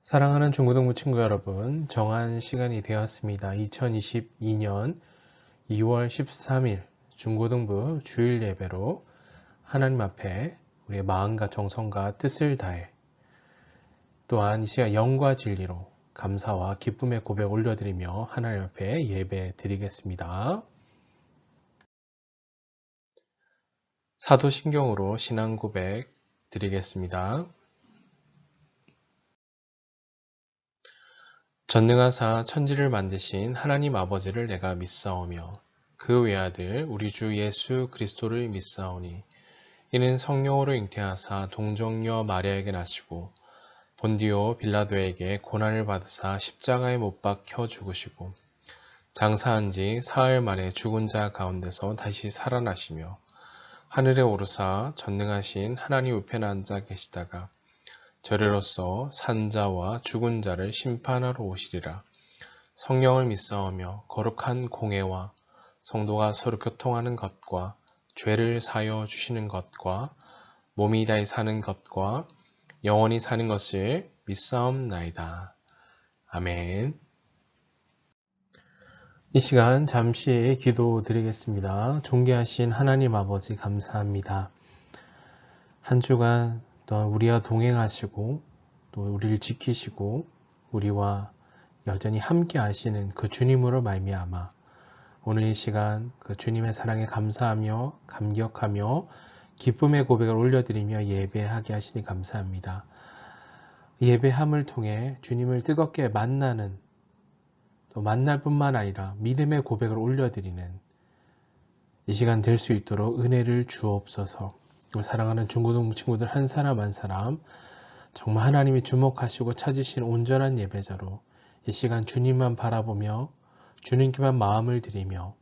사랑하는 중고등부 친구 여러분, 정한 시간이 되었습니다. 2022년 2월 13일 중고등부 주일 예배로 하나님 앞에 우리의 마음과 정성과 뜻을 다해 또한 이 시간 영과 진리로 감사와 기쁨의 고백 올려드리며 하나님 앞에 예배 드리겠습니다. 사도신경으로 신앙 고백 드리겠습니다. 전능하사 천지를 만드신 하나님 아버지를 내가 믿사오며 그 외아들 우리 주 예수 그리스도를 믿사오니 이는 성령으로 잉태하사 동정녀 마리아에게 나시고 본디오 빌라도에게 고난을 받으사 십자가에 못 박혀 죽으시고 장사한 지 사흘 만에 죽은 자 가운데서 다시 살아나시며 하늘에 오르사 전능하신 하나님 우편에 앉아 계시다가 저리로서 산자와 죽은 자를 심판하러 오시리라. 성령을 믿사오며 거룩한 공회와 성도가 서로 교통하는 것과 죄를 사여 주시는 것과 몸이 다히 사는 것과 영원히 사는 것을 믿사옵나이다. 아멘. 이 시간 잠시 기도 드리겠습니다. 존귀하신 하나님 아버지 감사합니다. 한 주간 또한 우리와 동행하시고 또 우리를 지키시고 우리와 여전히 함께 하시는 그 주님으로 말미암아 오늘 이 시간 그 주님의 사랑에 감사하며 감격하며 기쁨의 고백을 올려드리며 예배하게 하시니 감사합니다. 예배함을 통해 주님을 뜨겁게 만나는 또 만날 뿐만 아니라 믿음의 고백을 올려드리는 이 시간 될 수 있도록 은혜를 주옵소서. 사랑하는 중고등부 친구들 한 사람 한 사람 정말 하나님이 주목하시고 찾으신 온전한 예배자로 이 시간 주님만 바라보며 주님께만 마음을 드리며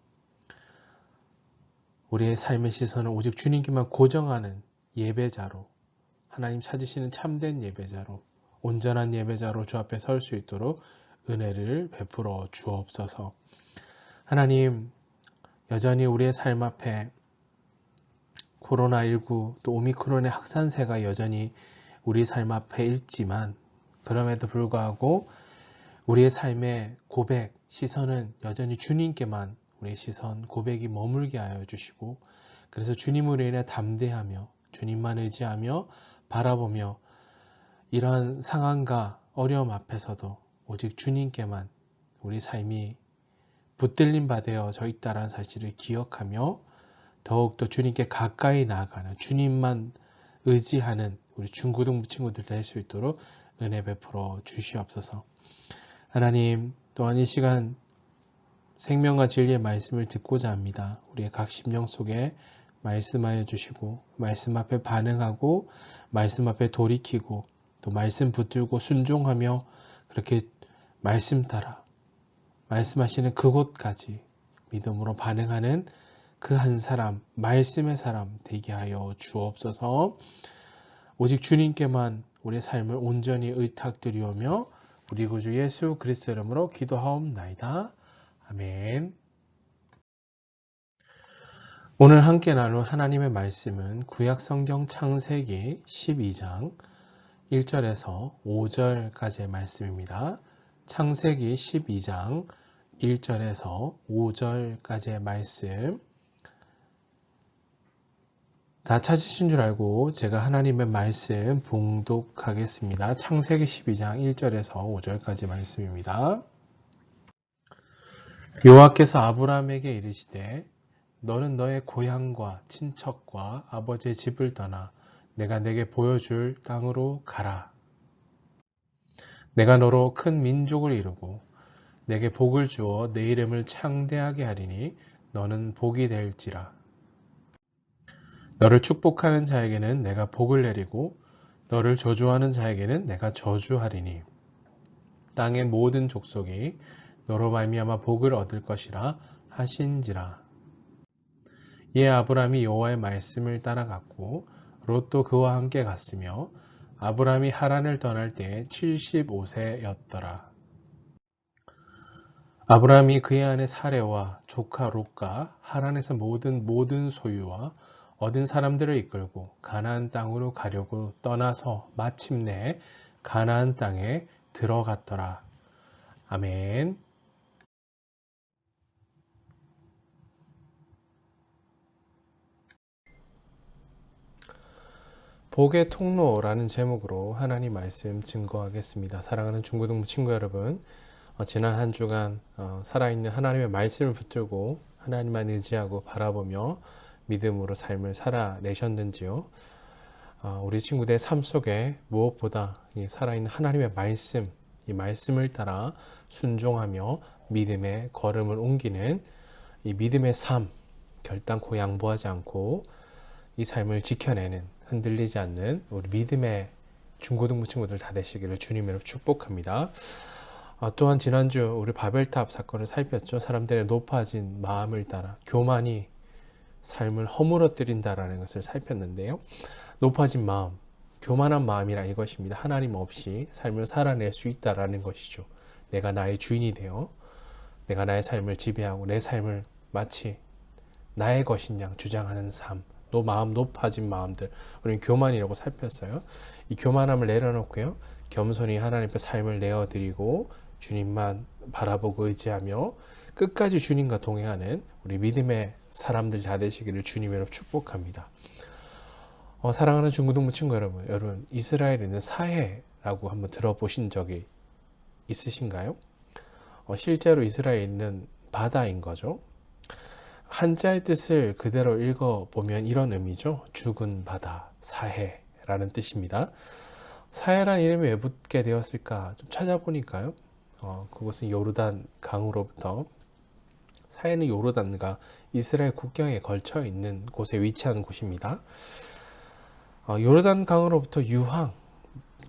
우리의 삶의 시선을 오직 주님께만 고정하는 예배자로 하나님 찾으시는 참된 예배자로 온전한 예배자로 주 앞에 설 수 있도록 은혜를 베풀어 주옵소서. 하나님 여전히 우리의 삶 앞에 코로나19 또 오미크론의 확산세가 여전히 우리 삶 앞에 있지만 그럼에도 불구하고 우리의 삶의 고백, 시선은 여전히 주님께만 우리의 시선, 고백이 머물게 하여 주시고 그래서 주님으로 인해 담대하며 주님만 의지하며 바라보며 이러한 상황과 어려움 앞에서도 오직 주님께만 우리 삶이 붙들림 받아져 있다는 사실을 기억하며 더욱더 주님께 가까이 나아가는 주님만 의지하는 우리 중고등부 친구들 될 수 있도록 은혜 베풀어 주시옵소서. 하나님 또한 이 시간 생명과 진리의 말씀을 듣고자 합니다. 우리의 각 심령 속에 말씀하여 주시고 말씀 앞에 반응하고 말씀 앞에 돌이키고 또 말씀 붙들고 순종하며 그렇게 말씀 따라 말씀하시는 그곳까지 믿음으로 반응하는 그 한 사람, 말씀의 사람 되게 하여 주옵소서. 오직 주님께만 우리의 삶을 온전히 의탁드리오며 우리 구주 예수 그리스도 이름으로 기도하옵나이다. 아멘. 오늘 함께 나눌 하나님의 말씀은 구약 성경 창세기 12장 1절에서 5절까지의 말씀입니다. 창세기 12장 1절에서 5절까지의 말씀 다 찾으신 줄 알고 제가 하나님의 말씀 봉독하겠습니다. 창세기 12장 1절에서 5절까지 말씀입니다. 여호와께서 아브라함에게 이르시되 너는 너의 고향과 친척과 아버지의 집을 떠나 내가 내게 보여줄 땅으로 가라. 내가 너로 큰 민족을 이루고 내게 복을 주어 내 이름을 창대하게 하리니 너는 복이 될지라. 너를 축복하는 자에게는 내가 복을 내리고 너를 저주하는 자에게는 내가 저주하리니 땅의 모든 족속이 너로 말미암아 복을 얻을 것이라 하신지라. 이에 아브라함이 여호와의 말씀을 따라갔고 롯도 그와 함께 갔으며 아브라함이 하란을 떠날 때에 75세였더라. 아브라함이 그의 아내 사레와 조카 롯과 하란에서 모든 소유와 얻은 사람들을 이끌고 가나안 땅으로 가려고 떠나서 마침내 가나안 땅에 들어갔더라. 아멘. 복의 통로라는 제목으로 하나님 말씀 증거하겠습니다. 사랑하는 중고등부 친구 여러분, 지난 한 주간 살아있는 하나님의 말씀을 붙들고 하나님만 의지하고 바라보며 믿음으로 삶을 살아내셨는지요? 우리 친구들의 삶 속에 무엇보다 이 살아있는 하나님의 말씀, 이 말씀을 따라 순종하며 믿음의 걸음을 옮기는 이 믿음의 삶, 결단코 양보하지 않고 이 삶을 지켜내는, 흔들리지 않는 우리 믿음의 중고등부 친구들 다 되시기를 주님으로 축복합니다. 또한 지난주 우리 바벨탑 사건을 살폈죠. 사람들의 높아진 마음을 따라 교만이 삶을 허물어뜨린다라는 것을 살폈는데요. 높아진 마음, 교만한 마음이라 이것입니다. 하나님 없이 삶을 살아낼 수 있다라는 것이죠. 내가 나의 주인이 되어 내가 나의 삶을 지배하고 내 삶을 마치 나의 것인 양 주장하는 삶, 마음 높아진 마음들, 우리는 교만이라고 살폈어요. 이 교만함을 내려놓고요, 겸손히 하나님 앞에 삶을 내어드리고 주님만 바라보고 의지하며 끝까지 주님과 동행하는 우리 믿음의 사람들 다 되시기를 주님으로 축복합니다. 사랑하는 중고등부 친구 여러분, 이스라엘에 있는 사해라고 한번 들어보신 적이 있으신가요? 실제로 이스라엘에 있는 바다인 거죠. 한자의 뜻을 그대로 읽어보면 이런 의미죠. 죽은 바다, 사해라는 뜻입니다. 사해라는 이름이 왜 붙게 되었을까 좀 찾아보니까요. 그것은 요르단 강으로부터, 사해는 요르단과 이스라엘 국경에 걸쳐 있는 곳에 위치한 곳입니다. 요르단 강으로부터 유황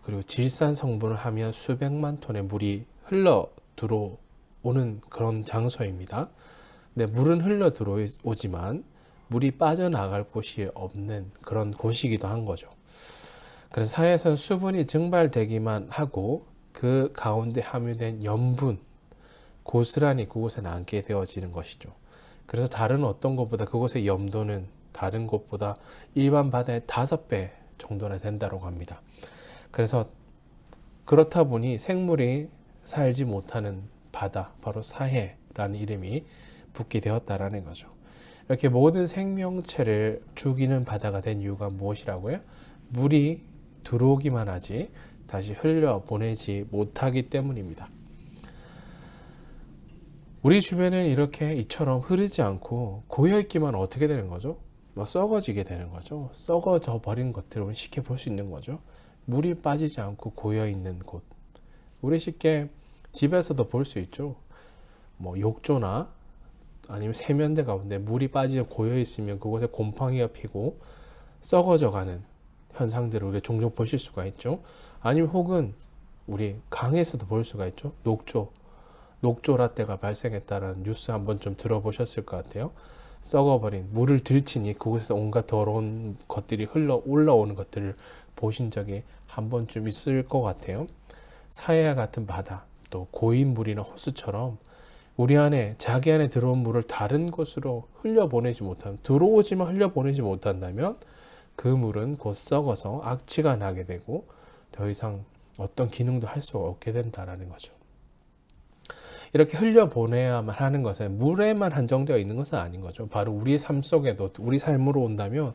그리고 질산 성분을 하면 수백만 톤의 물이 흘러 들어오는 그런 장소입니다. 근데 물은 흘러 들어오지만 물이 빠져나갈 곳이 없는 그런 곳이기도 한 거죠. 그래서 사해에서는 수분이 증발되기만 하고 그 가운데 함유된 염분, 고스란히 그곳에 남게 되어지는 것이죠. 그래서 다른 어떤 곳보다 그곳의 염도는 다른 곳보다 일반 바다의 5배 정도나 된다고 합니다. 그래서 그렇다 보니 생물이 살지 못하는 바다, 바로 사해라는 이름이 붙게 되었다라는 거죠. 이렇게 모든 생명체를 죽이는 바다가 된 이유가 무엇이라고요? 물이 들어오기만 하지 다시 흘려보내지 못하기 때문입니다. 우리 주변은 이렇게 이처럼 흐르지 않고 고여있기만 어떻게 되는 거죠? 썩어지게 되는 거죠. 썩어져 버린 것들을 쉽게 볼 수 있는 거죠. 물이 빠지지 않고 고여있는 곳, 우리 쉽게 집에서도 볼 수 있죠. 욕조나 아니면 세면대 가운데 물이 빠지고 고여있으면 그곳에 곰팡이가 피고 썩어져가는 현상들을 우리가 종종 보실 수가 있죠. 아니면 혹은 우리 강에서도 볼 수가 있죠. 녹조 라떼가 발생했다라는 뉴스 한번 좀 들어보셨을 것 같아요. 썩어버린 물을 들치니 그곳에서 온갖 더러운 것들이 흘러 올라오는 것들을 보신 적이 한 번쯤 있을 것 같아요. 사해와 같은 바다, 또 고인 물이나 호수처럼 우리 안에, 자기 안에 들어온 물을 다른 곳으로 흘려보내지 못하면, 들어오지만 흘려보내지 못한다면 그 물은 곧 썩어서 악취가 나게 되고 더 이상 어떤 기능도 할 수 없게 된다는 거죠. 이렇게 흘려보내야만 하는 것은 물에만 한정되어 있는 것은 아닌 거죠. 바로 우리의 삶 속에도, 우리 삶으로 온다면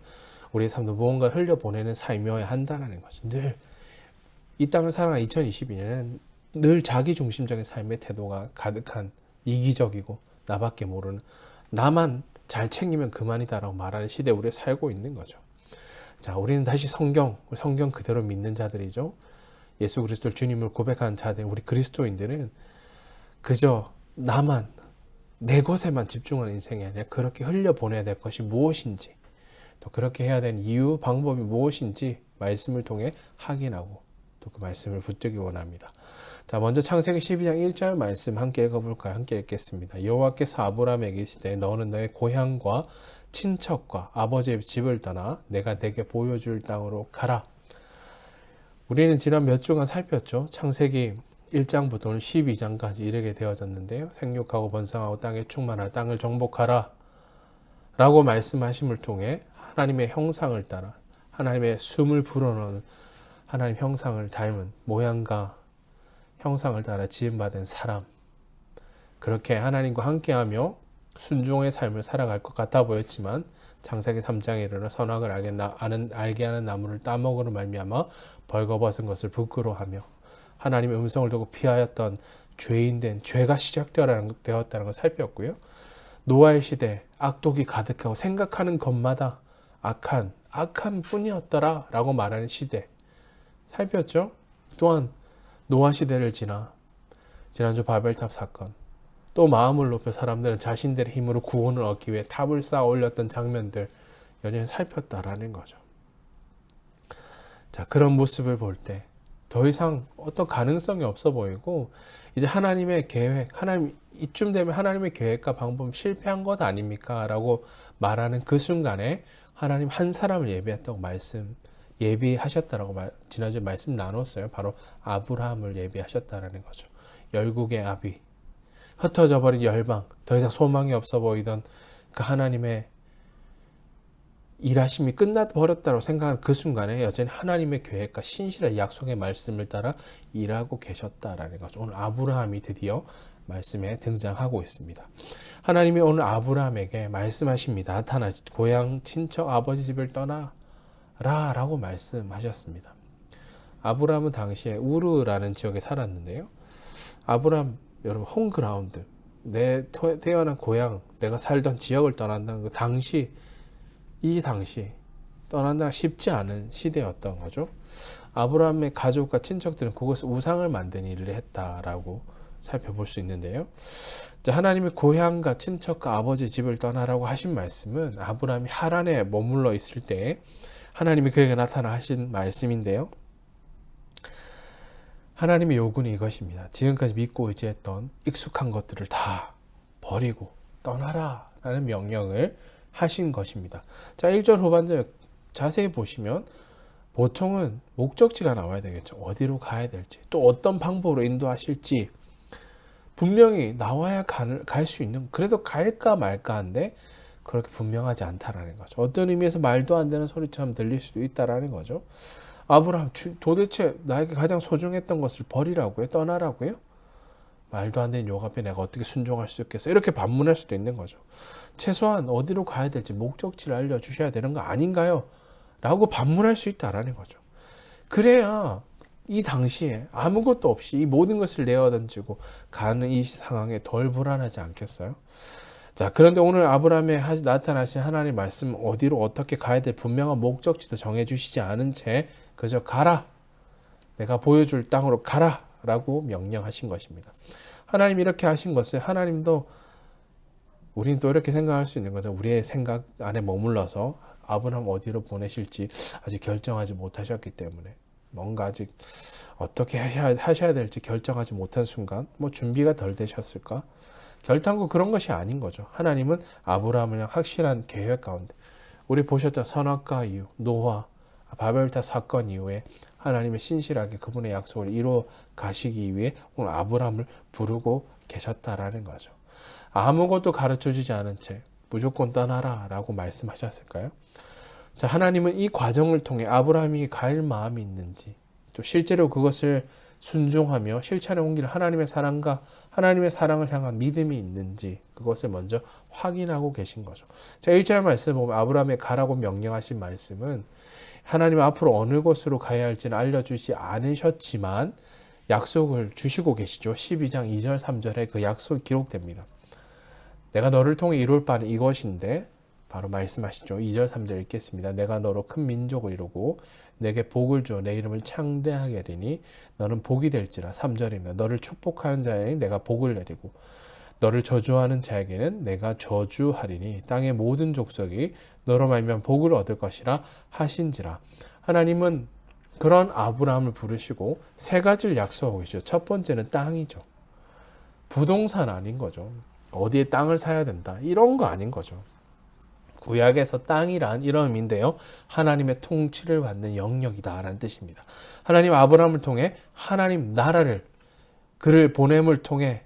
우리의 삶도 무언가를 흘려보내는 삶이어야 한다는 거죠. 늘 이 땅을 살아가는 2022년은 늘 자기중심적인 삶의 태도가 가득한, 이기적이고 나밖에 모르는, 나만 잘 챙기면 그만이다라고 말하는 시대에 우리가 살고 있는 거죠. 자, 우리는 다시 성경 그대로 믿는 자들이죠. 예수 그리스도를 주님을 고백한 자들, 우리 그리스도인들은 그저 나만, 내 것에만 집중하는 인생이 아니라 그렇게 흘려보내야 될 것이 무엇인지, 또 그렇게 해야 되는 이유, 방법이 무엇인지 말씀을 통해 확인하고 또 그 말씀을 붙들기 원합니다. 자, 먼저 창세기 12장 1절 말씀 함께 읽어볼까요? 함께 읽겠습니다. 여호와께서 아브라함에게 이르시되 너는 너의 고향과 친척과 아버지의 집을 떠나 내가 내게 보여줄 땅으로 가라. 우리는 지난 몇 주간 살폈죠. 창세기 1장부터 오늘 12장까지 이르게 되어졌는데요. 생육하고 번성하고 땅에 충만하라, 땅을 정복하라 라고 말씀하심을 통해 하나님의 형상을 따라, 하나님의 숨을 불어넣는 하나님 형상을 닮은 모양과 형상을 따라 지음받은 사람, 그렇게 하나님과 함께하며 순종의 삶을 살아갈 것 같아 보였지만 창세기 3장에 이르러 선악을 알게 하는 나무를 따먹으로 말미암아 벌거벗은 것을 부끄러워하며 하나님의 음성을 두고 피하였던 죄인된 죄가 시작되었다는 걸 살폈고요. 노아의 시대 악독이 가득하고 생각하는 것마다 악한 뿐이었더라 라고 말하는 시대 살폈죠. 또한 노아 시대를 지난주 바벨탑 사건, 또 마음을 높여 사람들은 자신들의 힘으로 구원을 얻기 위해 탑을 쌓아 올렸던 장면들 여전히 살폈다라는 거죠. 자, 그런 모습을 볼 때 더 이상 어떤 가능성이 없어 보이고 이제 하나님의 계획, 이쯤 되면 하나님의 계획과 방법 실패한 것 아닙니까? 라고 말하는 그 순간에 하나님 한 사람을 예비하셨다라고 지난주에 말씀 나눴어요. 바로 아브라함을 예비하셨다라는 거죠. 열국의 아비, 흩어져 버린 열방, 더 이상 소망이 없어 보이던 그 하나님의 일하심이 끝나버렸다고 생각하는 그 순간에 여전히 하나님의 계획과 신실한 약속의 말씀을 따라 일하고 계셨다라는 거죠. 오늘 아브라함이 드디어 말씀에 등장하고 있습니다. 하나님이 오늘 아브라함에게 말씀하십니다. 나타나 고향 친척 아버지 집을 떠나라 라고 말씀하셨습니다. 아브라함은 당시에 우르라는 지역에 살았는데요. 아브라함 여러분 홈그라운드, 내 태어난 고향, 내가 살던 지역을 떠난다는 그 이 당시 떠난다가 쉽지 않은 시대였던 거죠. 아브라함의 가족과 친척들은 그곳에 우상을 만드는 일을 했다라고 살펴볼 수 있는데요. 하나님의 고향과 친척과 아버지 집을 떠나라고 하신 말씀은 아브라함이 하란에 머물러 있을 때 하나님이 그에게 나타나 하신 말씀인데요. 하나님의 요구는 이것입니다. 지금까지 믿고 의지했던 익숙한 것들을 다 버리고 떠나라 라는 명령을 하신 것입니다. 자, 1절 후반절 자세히 보시면 보통은 목적지가 나와야 되겠죠. 어디로 가야 될지, 또 어떤 방법으로 인도하실지 분명히 나와야 갈 수 있는, 그래도 갈까 말까 한데 그렇게 분명하지 않다라는 거죠. 어떤 의미에서 말도 안 되는 소리처럼 들릴 수도 있다라는 거죠. 아브라함, 도대체 나에게 가장 소중했던 것을 버리라고요? 떠나라고요? 말도 안 되는 욕 앞에 내가 어떻게 순종할 수 있겠어? 이렇게 반문할 수도 있는 거죠. 최소한 어디로 가야 될지 목적지를 알려주셔야 되는 거 아닌가요? 라고 반문할 수 있다라는 거죠. 그래야 이 당시에 아무것도 없이 이 모든 것을 내어던지고 가는 이 상황에 덜 불안하지 않겠어요? 자, 그런데 오늘 아브라함에 나타나신 하나님의 말씀, 어디로 어떻게 가야 될 분명한 목적지도 정해주시지 않은 채 그저 가라, 내가 보여줄 땅으로 가라 라고 명령하신 것입니다. 하나님이 이렇게 하신 것을 우리는 또 이렇게 생각할 수 있는 거죠. 우리의 생각 안에 머물러서 아브라함 어디로 보내실지 아직 결정하지 못하셨기 때문에 뭔가 아직 어떻게 하셔야 될지 결정하지 못한 순간 준비가 덜 되셨을까? 결단코 그런 것이 아닌 거죠. 하나님은 아브라함을 확실한 계획 가운데, 우리 보셨죠? 선악과 이후, 노아, 바벨탑 사건 이후에 하나님의 신실하게 그분의 약속을 이루어 가시기 위해 오늘 아브라함을 부르고 계셨다라는 거죠. 아무것도 가르쳐주지 않은 채 무조건 떠나라 라고 말씀하셨을까요? 자, 하나님은 이 과정을 통해 아브라함이 갈 마음이 있는지, 또 실제로 그것을 순종하며 실천에 옮길 하나님의 사랑을 향한 믿음이 있는지 그것을 먼저 확인하고 계신 거죠. 자, 1절 말씀 보면 아브라함에 가라고 명령하신 말씀은 하나님 앞으로 어느 곳으로 가야 할지는 알려주지 않으셨지만 약속을 주시고 계시죠. 12장 2절 3절에 그 약속이 기록됩니다. 내가 너를 통해 이룰 바는 이것인데, 바로 말씀하시죠. 2절 3절 읽겠습니다. 내가 너로 큰 민족을 이루고 내게 복을 주어 내 이름을 창대하게 하리니 너는 복이 될지라. 3절입니다. 너를 축복하는 자에게 내가 복을 내리고 너를 저주하는 자에게는 내가 저주하리니 땅의 모든 족속이 너로 말미암아 복을 얻을 것이라 하신지라. 하나님은 그런 아브라함을 부르시고 세 가지를 약속하고 계시죠. 첫 번째는 땅이죠. 부동산 아닌 거죠. 어디에 땅을 사야 된다, 이런 거 아닌 거죠. 구약에서 땅이란 이런 의미인데요. 하나님의 통치를 받는 영역이다라는 뜻입니다. 하나님 아브라함을 통해 하나님 나라를, 그를 보냄을 통해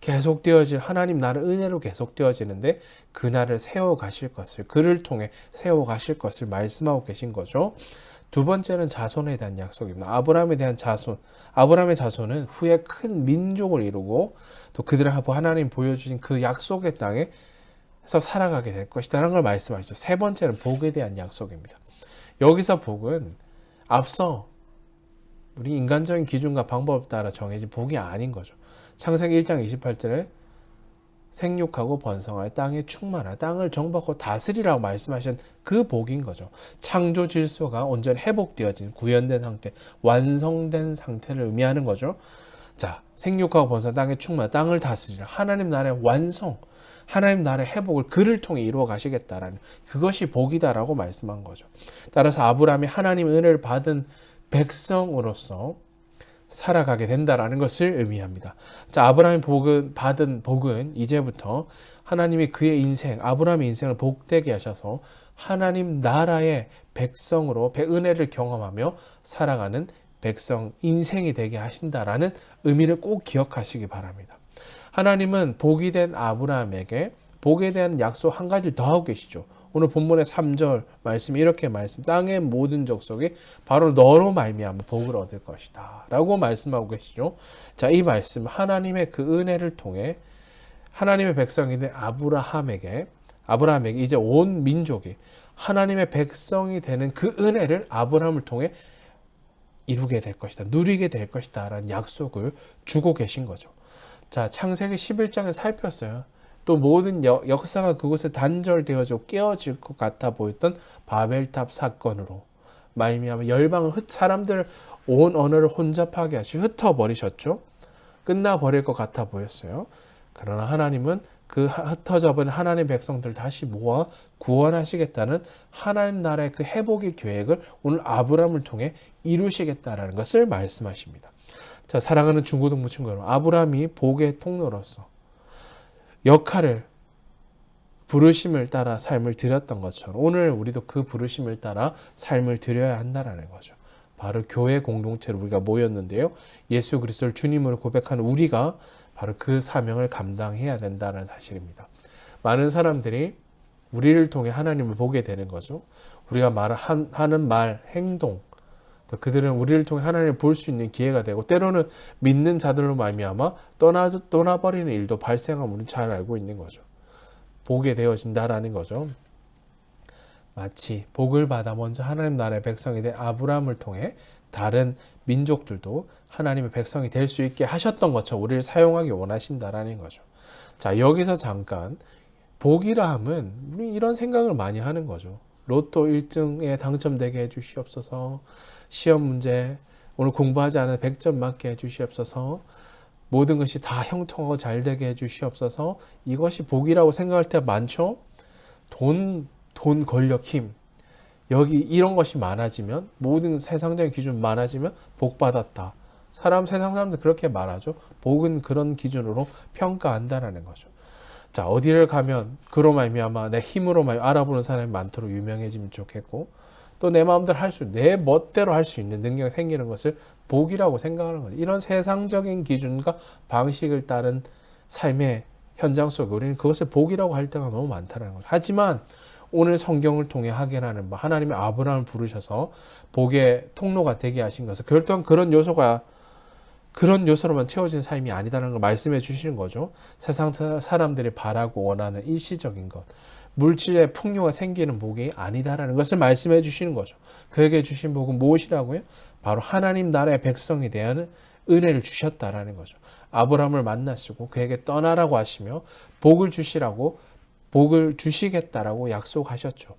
계속되어질 하나님 나라 은혜로 계속되어지는데 그 나라를 세워가실 것을, 그를 통해 세워가실 것을 말씀하고 계신 거죠. 두 번째는 자손에 대한 약속입니다. 아브라함에 대한 자손. 아브라함의 자손은 후에 큰 민족을 이루고 또 그들하고 하나님 보여주신 그 약속의 땅에서 살아가게 될 것이다라는 걸 말씀하시죠. 세 번째는 복에 대한 약속입니다. 여기서 복은 앞서 우리 인간적인 기준과 방법에 따라 정해진 복이 아닌 거죠. 창세기 1장 28절에 생육하고 번성하여 땅에 충만하여 땅을 정복하고 다스리라고 말씀하신 그 복인 거죠. 창조 질서가 온전히 회복되어진 구현된 상태, 완성된 상태를 의미하는 거죠. 자, 생육하고 번성 땅에 충만하여 땅을 다스리라. 하나님 나라의 완성, 하나님 나라의 회복을 그를 통해 이루어 가시겠다라는 그것이 복이다라고 말씀한 거죠. 따라서 아브라함이 하나님의 은혜를 받은 백성으로서 살아가게 된다라는 것을 의미합니다. 자, 아브라함이 받은 복은 이제부터 하나님이 그의 인생, 아브라함의 인생을 복되게 하셔서 하나님 나라의 백성으로 은혜를 경험하며 살아가는 백성 인생이 되게 하신다라는 의미를 꼭 기억하시기 바랍니다. 하나님은 복이 된 아브라함에게 복에 대한 약속 한 가지를 더 하고 계시죠. 오늘 본문의 3절 말씀이 이렇게 땅의 모든 족속이 바로 너로 말미암아 복을 얻을 것이다 라고 말씀하고 계시죠. 자, 이 말씀 하나님의 그 은혜를 통해 하나님의 백성이 된 아브라함에게 이제 온 민족이 하나님의 백성이 되는 그 은혜를 아브라함을 통해 이루게 될 것이다, 누리게 될 것이다 라는 약속을 주고 계신 거죠. 자, 창세기 11장에 살폈어요. 또 모든 역사가 그곳에 단절되어져 깨어질 것 같아 보였던 바벨탑 사건으로 말미암아 열방을 사람들 온 언어를 혼잡하게 하시고 흩어버리셨죠. 끝나버릴 것 같아 보였어요. 그러나 하나님은 그 흩어져 버린 하나님의 백성들을 다시 모아 구원하시겠다는 하나님 나라의 그 회복의 계획을 오늘 아브라함을 통해 이루시겠다라는 것을 말씀하십니다. 자, 사랑하는 중고등부 친구 여러분, 아브라함이 복의 통로로서 역할을 부르심을 따라 삶을 드렸던 것처럼 오늘 우리도 그 부르심을 따라 삶을 드려야 한다는 거죠. 바로 교회 공동체로 우리가 모였는데요. 예수 그리스도를 주님으로 고백하는 우리가 바로 그 사명을 감당해야 된다는 사실입니다. 많은 사람들이 우리를 통해 하나님을 보게 되는 거죠. 우리가 하는 말, 행동, 그들은 우리를 통해 하나님을 볼 수 있는 기회가 되고 때로는 믿는 자들로 말미암아 떠나버리는 일도 발생함을 우리는 잘 알고 있는 거죠. 보게 되어진다라는 거죠. 마치 복을 받아 먼저 하나님 나라의 백성이 된 아브라함을 통해 다른 민족들도 하나님의 백성이 될 수 있게 하셨던 것처럼 우리를 사용하기 원하신다라는 거죠. 자, 여기서 잠깐 복이라 함은 우리 이런 생각을 많이 하는 거죠. 로또 1등에 당첨되게 해주시옵소서. 시험 문제 오늘 공부하지 않아도 100점 맞게 해주시옵소서. 모든 것이 다 형통하고 잘 되게 해주시옵소서. 이것이 복이라고 생각할 때가 많죠. 돈, 권력, 힘 여기 이런 것이 많아지면 모든 세상적인 기준 많아지면 복 받았다. 세상 사람들 그렇게 말하죠. 복은 그런 기준으로 평가한다라는 거죠. 자, 어디를 가면 그로 말미암아 내 힘으로 알아보는 사람이 많도록 유명해지면 좋겠고 또 내 마음대로 내 멋대로 할 수 있는 능력이 생기는 것을 복이라고 생각하는 거죠. 이런 세상적인 기준과 방식을 따른 삶의 현장 속에 우리는 그것을 복이라고 할 때가 너무 많다는 거죠. 하지만 오늘 성경을 통해 확인하는 바 하나님의 아브라함을 부르셔서 복의 통로가 되게 하신 것은 결국 그런 요소로만 채워진 삶이 아니다라는 걸 말씀해 주시는 거죠. 세상 사람들이 바라고 원하는 일시적인 것, 물질의 풍요가 생기는 복이 아니다라는 것을 말씀해 주시는 거죠. 그에게 주신 복은 무엇이라고요? 바로 하나님 나라의 백성에 대한 은혜를 주셨다라는 거죠. 아브라함을 만나시고 그에게 떠나라고 하시며 복을 주시겠다라고 약속하셨죠.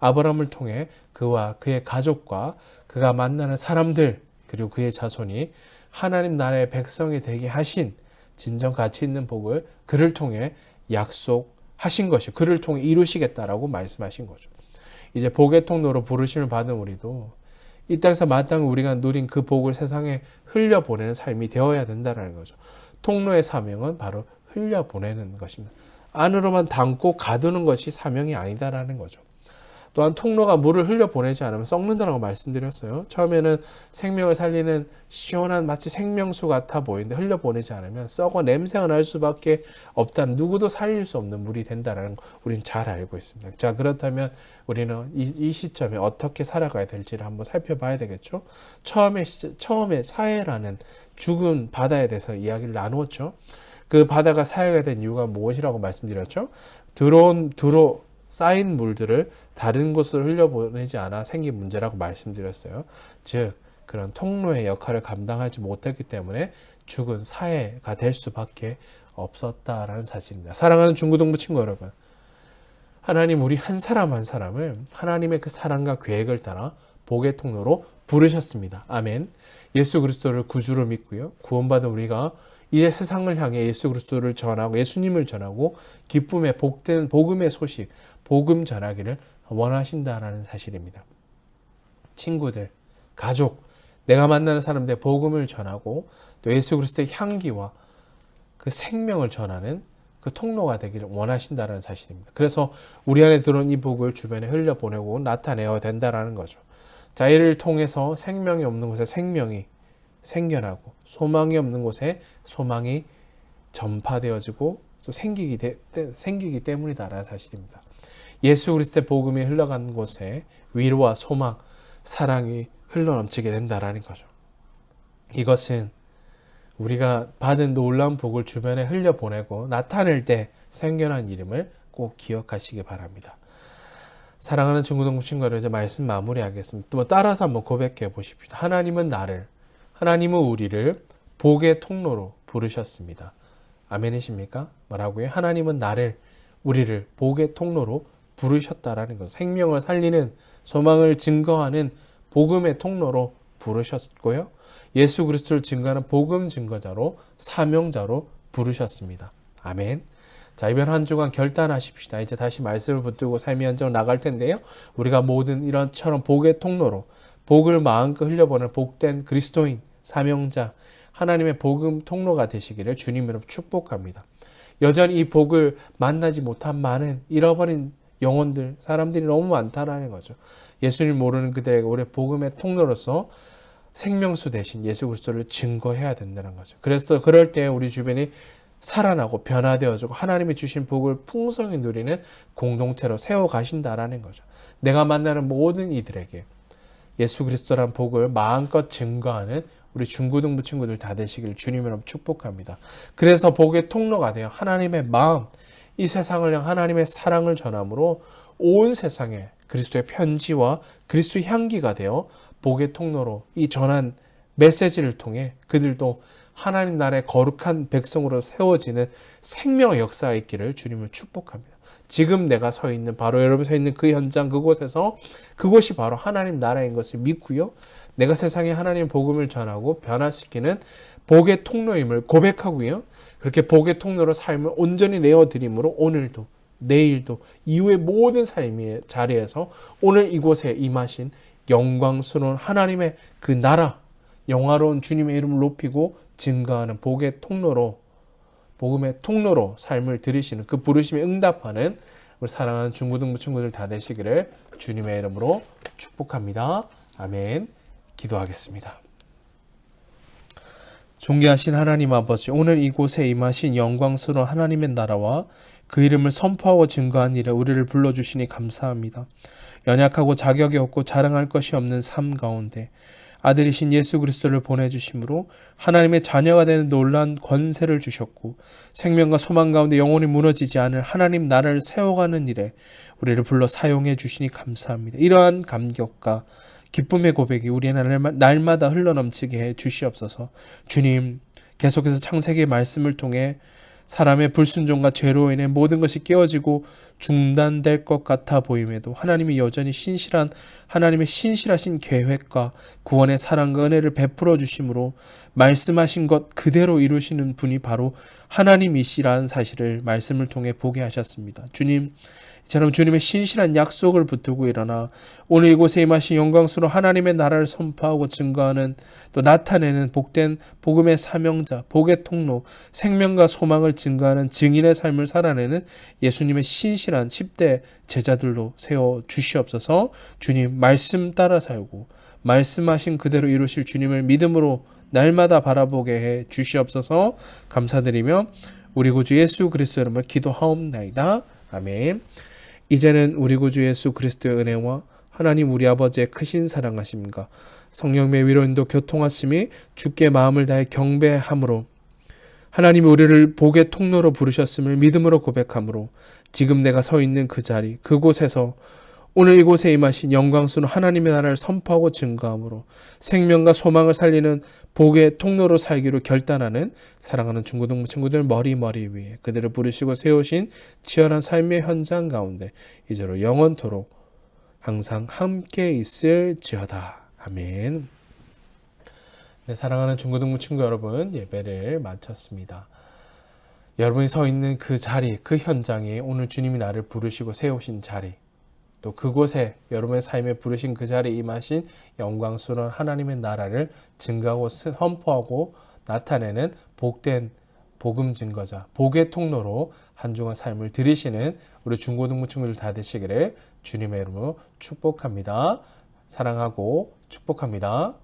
아브라함을 통해 그와 그의 가족과 그가 만나는 사람들 그리고 그의 자손이 하나님 나라의 백성이 되게 하신 진정 가치 있는 복을 그를 통해 약속하신 것이 그를 통해 이루시겠다라고 말씀하신 거죠. 이제 복의 통로로 부르심을 받은 우리도 이 땅에서 마땅히 우리가 누린 그 복을 세상에 흘려보내는 삶이 되어야 된다는 거죠. 통로의 사명은 바로 흘려보내는 것입니다. 안으로만 담고 가두는 것이 사명이 아니다라는 거죠. 또한 통로가 물을 흘려보내지 않으면 썩는다라고 말씀드렸어요. 처음에는 생명을 살리는 시원한 마치 생명수 같아 보이는데 흘려보내지 않으면 썩어 냄새가 날 수밖에 없다는, 누구도 살릴 수 없는 물이 된다는 거 우리는 잘 알고 있습니다. 자, 그렇다면 우리는 이 시점에 어떻게 살아가야 될지를 한번 살펴봐야 되겠죠. 처음에 사해라는 죽은 바다에 대해서 이야기를 나누었죠. 그 바다가 사해가 된 이유가 무엇이라고 말씀드렸죠? 두로 쌓인 물들을 다른 곳으로 흘려보내지 않아 생긴 문제라고 말씀드렸어요. 즉 그런 통로의 역할을 감당하지 못했기 때문에 죽은 사해가 될 수밖에 없었다라는 사실입니다. 사랑하는 중고등부 친구 여러분, 하나님 우리 한 사람 한 사람을 하나님의 그 사랑과 계획을 따라 복의 통로로 부르셨습니다. 아멘. 예수 그리스도를 구주로 믿고요, 구원받은 우리가 이제 세상을 향해 예수 그리스도를 전하고 예수님을 전하고 기쁨의 복된 복음의 소식, 복음 전하기를 원하신다라는 사실입니다. 친구들, 가족, 내가 만나는 사람들 복음을 전하고 또 예수 그리스도의 향기와 그 생명을 전하는 그 통로가 되기를 원하신다는 사실입니다. 그래서 우리 안에 들어온 이 복을 주변에 흘려보내고 나타내야 된다라는 거죠. 자, 이를 통해서 생명이 없는 곳에 생명이 생겨나고 소망이 없는 곳에 소망이 전파되어지고 또 생기기 때문이다라는 사실입니다. 예수 그리스도의 복음이 흘러가는 곳에 위로와 소망, 사랑이 흘러넘치게 된다라는 거죠. 이것은 우리가 받은 놀라운 복을 주변에 흘려보내고 나타낼 때 생겨난 이름을 꼭 기억하시기 바랍니다. 사랑하는 중고등부 친구들, 이제 말씀 마무리하겠습니다. 또 따라서 한번 고백해 보십시오. 하나님은 우리를 복의 통로로 부르셨습니다. 아멘이십니까? 뭐라고요? 하나님은 우리를 복의 통로로 부르셨다라는 것. 생명을 살리는, 소망을 증거하는 복음의 통로로 부르셨고요. 예수 그리스도를 증거하는 복음 증거자로, 사명자로 부르셨습니다. 아멘. 자, 이번 한 주간 결단하십시다. 이제 다시 말씀을 붙들고 삶의 현장으로 나갈 텐데요. 우리가 모든 이런처럼 복의 통로로 복을 마음껏 흘려보내는 복된 그리스도인, 사명자, 하나님의 복음 통로가 되시기를 주님으로 축복합니다. 여전히 이 복을 만나지 못한 많은 잃어버린 영혼들, 사람들이 너무 많다라는 거죠. 예수님 모르는 그들에게 올해 복음의 통로로서 생명수 대신 예수 그리스도를 증거해야 된다는 거죠. 그래서 그럴 때 우리 주변이 살아나고 변화되어지고 하나님이 주신 복을 풍성히 누리는 공동체로 세워가신다라는 거죠. 내가 만나는 모든 이들에게 예수 그리스도란 복을 마음껏 증거하는 우리 중고등부 친구들 다 되시길 주님으로 축복합니다. 그래서 복의 통로가 되어 하나님의 마음, 이 세상을 향한 하나님의 사랑을 전함으로 온 세상에 그리스도의 편지와 그리스도의 향기가 되어 복의 통로로 이 전한 메시지를 통해 그들도 하나님 나라의 거룩한 백성으로 세워지는 생명의 역사가 있기를 주님을 축복합니다. 지금 내가 서 있는, 바로 여러분 서 있는 그 현장, 그곳이 바로 하나님 나라인 것을 믿고요, 내가 세상에 하나님 복음을 전하고 변화시키는 복의 통로임을 고백하고요, 그렇게 복의 통로로 삶을 온전히 내어드림으로 오늘도 내일도 이후의 모든 삶의 자리에서 오늘 이곳에 임하신 영광스러운 하나님의 그 나라, 영화로운 주님의 이름을 높이고 증거하는 복의 통로로, 복음의 통로로 삶을 들이시는 그 부르심에 응답하는 우리 사랑하는 중고등부 친구들 다 되시기를 주님의 이름으로 축복합니다. 아멘. 기도하겠습니다. 존귀하신 하나님 아버지, 오늘 이곳에 임하신 영광스러운 하나님의 나라와 그 이름을 선포하고 증거한 일에 우리를 불러주시니 감사합니다. 연약하고 자격이 없고 자랑할 것이 없는 삶 가운데 아들이신 예수 그리스도를 보내주심으로 하나님의 자녀가 되는 놀라운 권세를 주셨고 생명과 소망 가운데 영혼이 무너지지 않을 하나님 나라를 세워가는 일에 우리를 불러 사용해 주시니 감사합니다. 이러한 감격과 기쁨의 고백이 우리의 날마다 흘러넘치게 해 주시옵소서. 주님, 계속해서 창세기의 말씀을 통해 사람의 불순종과 죄로 인해 모든 것이 깨어지고 중단될 것 같아 보임에도 하나님이 여전히 하나님의 신실하신 계획과 구원의 사랑과 은혜를 베풀어 주심으로 말씀하신 것 그대로 이루시는 분이 바로 하나님이시라는 사실을 말씀을 통해 보게 하셨습니다. 주님, 이처럼 주님의 신실한 약속을 붙들고 일어나 오늘 이곳에 임하신 영광스러운 하나님의 나라를 선포하고 증거하는 또 나타내는 복된 복음의 사명자, 복의 통로, 생명과 소망을 증거하는 증인의 삶을 살아내는 예수님의 신실한 10대 제자들로 세워 주시옵소서. 주님 말씀 따라 살고 말씀하신 그대로 이루실 주님을 믿음으로 날마다 바라보게 해 주시옵소서. 감사드리며 우리 구주 예수 그리스도 이름을 기도하옵나이다. 아멘. 이제는 우리 구주 예수 그리스도의 은혜와 하나님 우리 아버지의 크신 사랑하심과 성령의 위로인도 교통하심이 주께 마음을 다해 경배함으로 하나님이 우리를 복의 통로로 부르셨음을 믿음으로 고백함으로 지금 내가 서 있는 그 자리 그곳에서 오늘 이곳에 임하신 영광스러운 하나님의 나라를 선포하고 증거함으로 생명과 소망을 살리는 복의 통로로 살기로 결단하는 사랑하는 중고등부 친구들 머리 위에 그들을 부르시고 세우신 치열한 삶의 현장 가운데 이제로 영원토록 항상 함께 있을지어다. 아멘. 네, 사랑하는 중고등부 친구 여러분, 예배를 마쳤습니다. 여러분이 서 있는 그 자리, 그 현장에 오늘 주님이 나를 부르시고 세우신 자리, 또 그곳에 여러분의 삶에 부르신 그 자리에 임하신 영광스러운 하나님의 나라를 증거하고 선포하고 나타내는 복된 복음 증거자, 복의 통로로 한 주간 삶을 들이시는 우리 중고등부 친구들 다 되시기를 주님의 이름으로 축복합니다. 사랑하고 축복합니다.